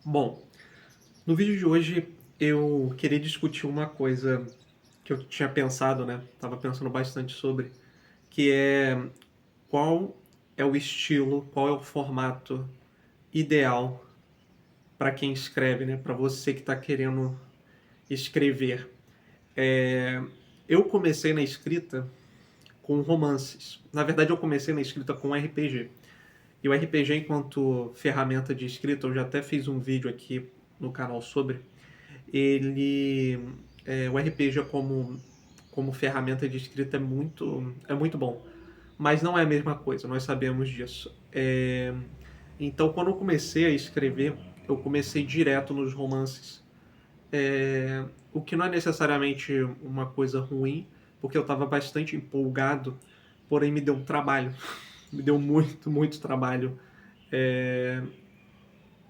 Bom, no vídeo de hoje eu queria discutir uma coisa que eu tinha pensado, né? Tava pensando bastante sobre, que é qual é o estilo, qual é o formato ideal para quem escreve, né? Para você que está querendo escrever. É, Eu comecei na escrita com romances. Na verdade, eu comecei na escrita com RPG. E o RPG, enquanto ferramenta de escrita, eu já até fiz um vídeo aqui no canal sobre. Ele o RPG como ferramenta de escrita é muito bom, mas não é a mesma coisa, nós sabemos disso. Então, quando eu comecei a escrever, eu comecei direto nos romances, o que não é necessariamente uma coisa ruim, porque eu estava bastante empolgado, porém me deu um trabalho, me deu muito, muito trabalho é,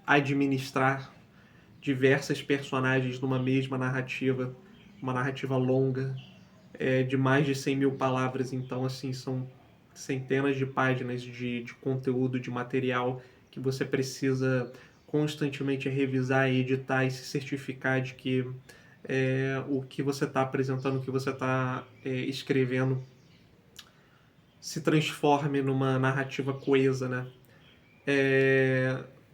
administrar diversas personagens numa mesma narrativa, uma narrativa longa, de mais de 100 mil palavras, então assim, são centenas de páginas de conteúdo, de material que você precisa constantemente revisar e editar e se certificar de que o que você está apresentando, o que você está escrevendo se transforme numa narrativa coesa, né?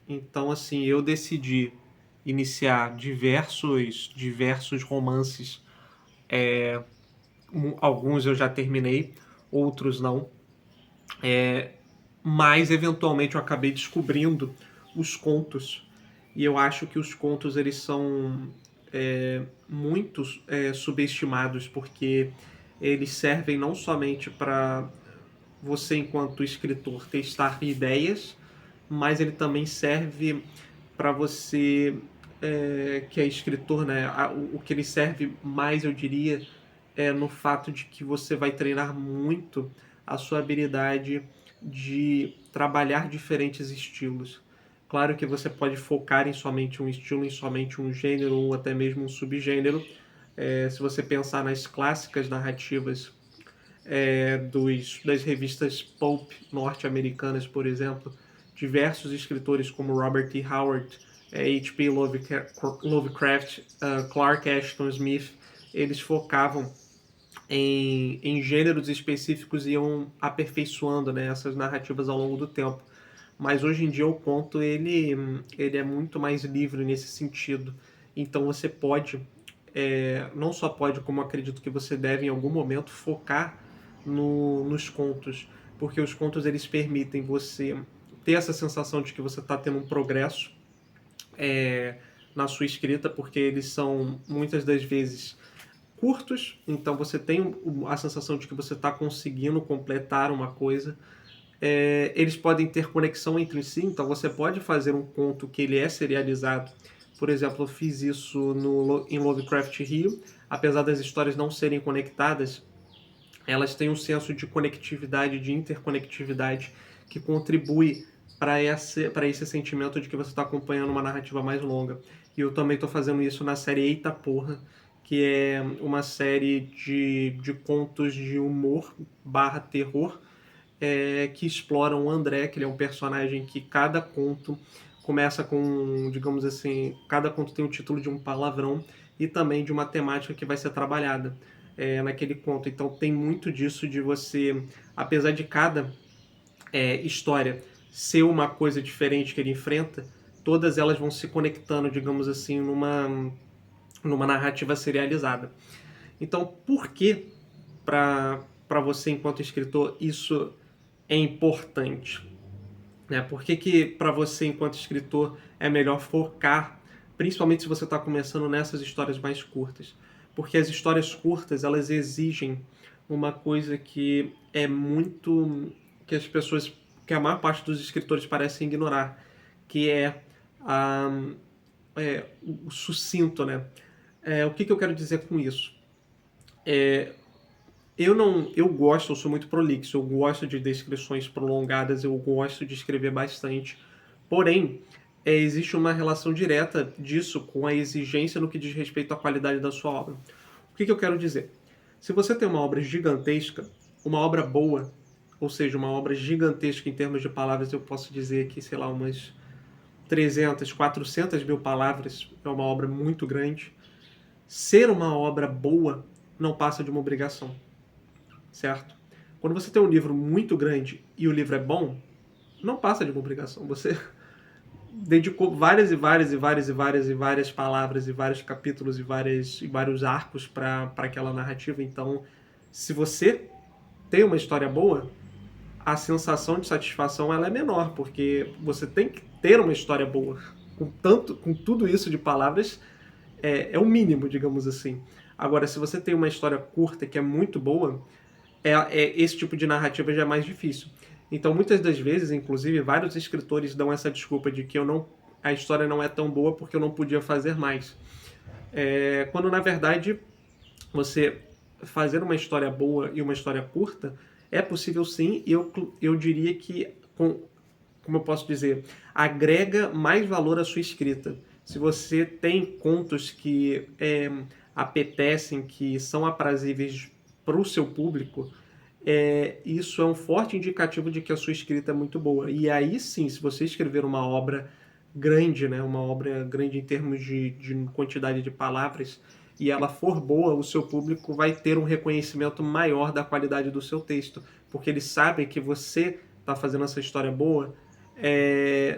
Então, assim, eu decidi iniciar diversos romances. Alguns eu já terminei, outros não. Mas, eventualmente, eu acabei descobrindo os contos. E eu acho que os contos, eles são muito subestimados, porque eles servem não somente para você, enquanto escritor, testar ideias, mas ele também serve para você que é escritor, né? O que ele serve mais, eu diria, é no fato de que você vai treinar muito a sua habilidade de trabalhar diferentes estilos. Claro que você pode focar em somente um estilo, em somente um gênero ou até mesmo um subgênero. Se você pensar nas clássicas narrativas das revistas pulp norte-americanas, por exemplo, diversos escritores como Robert E. Howard, H.P. Lovecraft, Clark Ashton Smith, eles focavam em gêneros específicos e iam aperfeiçoando, né, essas narrativas ao longo do tempo. Mas hoje em dia o conto ele é muito mais livre nesse sentido. Então você pode, não só pode, como acredito que você deve em algum momento, focar nos contos. Porque os contos eles permitem você ter essa sensação de que você está tendo um progresso na sua escrita, porque eles são muitas das vezes curtos, então você tem a sensação de que você está conseguindo completar uma coisa. Eles podem ter conexão entre si, então você pode fazer um conto que ele é serializado. Por exemplo, eu fiz isso em Lovecraft Rio, apesar das histórias não serem conectadas, elas têm um senso de conectividade, de interconectividade, que contribui para esse sentimento de que você está acompanhando uma narrativa mais longa. E eu também estou fazendo isso na série Eita Porra, que é uma série de contos de humor barra terror, que exploram o André, que ele é um personagem que cada conto começa com, digamos assim, cada conto tem o título de um palavrão e também de uma temática que vai ser trabalhada naquele conto. Então tem muito disso de você, apesar de cada história ser uma coisa diferente que ele enfrenta, todas elas vão se conectando, digamos assim, numa narrativa serializada. Então, por que para você, enquanto escritor, isso é importante? Né? Por que para você, enquanto escritor, é melhor focar, principalmente se você está começando nessas histórias mais curtas? Porque as histórias curtas, elas exigem uma coisa que é muito... que as pessoas, que a maior parte dos escritores parecem ignorar, que é, a, o sucinto, né? O que eu quero dizer com isso? Eu não, eu gosto, eu sou muito prolixo, eu gosto de descrições prolongadas, eu gosto de escrever bastante. Porém, existe uma relação direta disso com a exigência no que diz respeito à qualidade da sua obra. O que eu quero dizer? Se você tem uma obra gigantesca, uma obra boa, ou seja, uma obra gigantesca em termos de palavras, eu posso dizer aqui, sei lá, 300, 400 mil palavras é uma obra muito grande. Ser uma obra boa não passa de uma obrigação, certo? Quando você tem um livro muito grande e o livro é bom, não passa de uma obrigação. Você dedicou várias e várias e várias e várias e várias palavras e vários capítulos e vários arcos para aquela narrativa. Então, se você tem uma história boa, a sensação de satisfação ela é menor, porque você tem que ter uma história boa. Com tudo isso de palavras, é o mínimo, digamos assim. Agora, se você tem uma história curta que é muito boa, esse tipo de narrativa já é mais difícil. Então, muitas das vezes, inclusive, vários escritores dão essa desculpa de que a história não é tão boa porque eu não podia fazer mais. Quando, na verdade, você fazer uma história boa e uma história curta é possível sim, e eu diria que, como eu posso dizer, agrega mais valor à sua escrita. Se você tem contos que apetecem, que são aprazíveis para o seu público, isso é um forte indicativo de que a sua escrita é muito boa. E aí sim, se você escrever uma obra grande, né, uma obra grande em termos de quantidade de palavras, e ela for boa, o seu público vai ter um reconhecimento maior da qualidade do seu texto, porque eles sabem que você está fazendo essa história boa,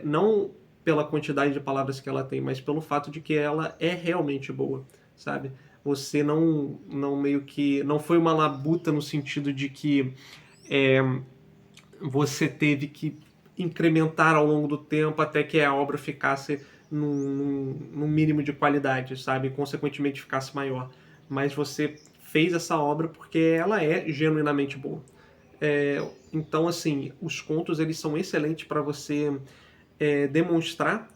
não pela quantidade de palavras que ela tem, mas pelo fato de que ela é realmente boa, sabe? Você não meio que não foi uma labuta no sentido de que você teve que incrementar ao longo do tempo até que a obra ficasse num mínimo de qualidade, sabe? E, consequentemente ficasse maior. Mas você fez essa obra porque ela é genuinamente boa. Então, assim, os contos eles são excelentes para você demonstrar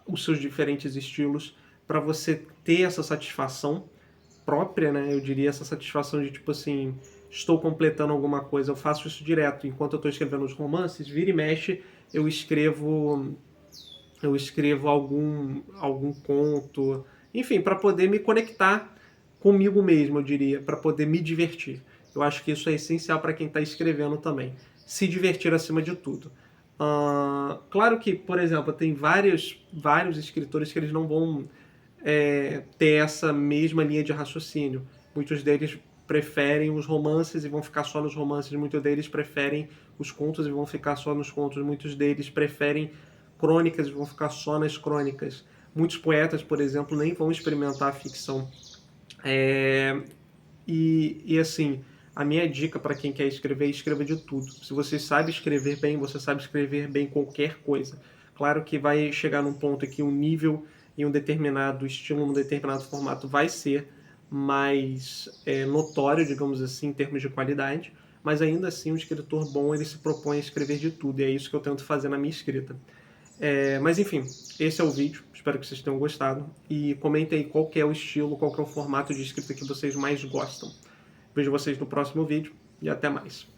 os seus diferentes estilos, para você ter essa satisfação própria, né? Eu diria essa satisfação de tipo assim, estou completando alguma coisa, eu faço isso direto. Enquanto eu estou escrevendo os romances, vira e mexe, eu escrevo algum conto, enfim, para poder me conectar comigo mesmo, eu diria, para poder me divertir. Eu acho que isso é essencial para quem está escrevendo também. Se divertir acima de tudo. Claro que, por exemplo, tem vários escritores que eles não vão ter essa mesma linha de raciocínio. Muitos deles preferem os romances e vão ficar só nos romances, muitos deles preferem os contos e vão ficar só nos contos, muitos deles preferem crônicas e vão ficar só nas crônicas. Muitos poetas, por exemplo, nem vão experimentar a ficção. E assim, a minha dica para quem quer escrever é escreva de tudo. Se você sabe escrever bem, você sabe escrever bem qualquer coisa. Claro que vai chegar num ponto que um nível em um determinado estilo, num determinado formato vai ser mais notório, digamos assim, em termos de qualidade, mas ainda assim um escritor bom ele se propõe a escrever de tudo, e é isso que eu tento fazer na minha escrita. Mas enfim, esse é o vídeo, espero que vocês tenham gostado, e comentem aí qual que é o estilo, qual que é o formato de escrita que vocês mais gostam. Vejo vocês no próximo vídeo, e até mais.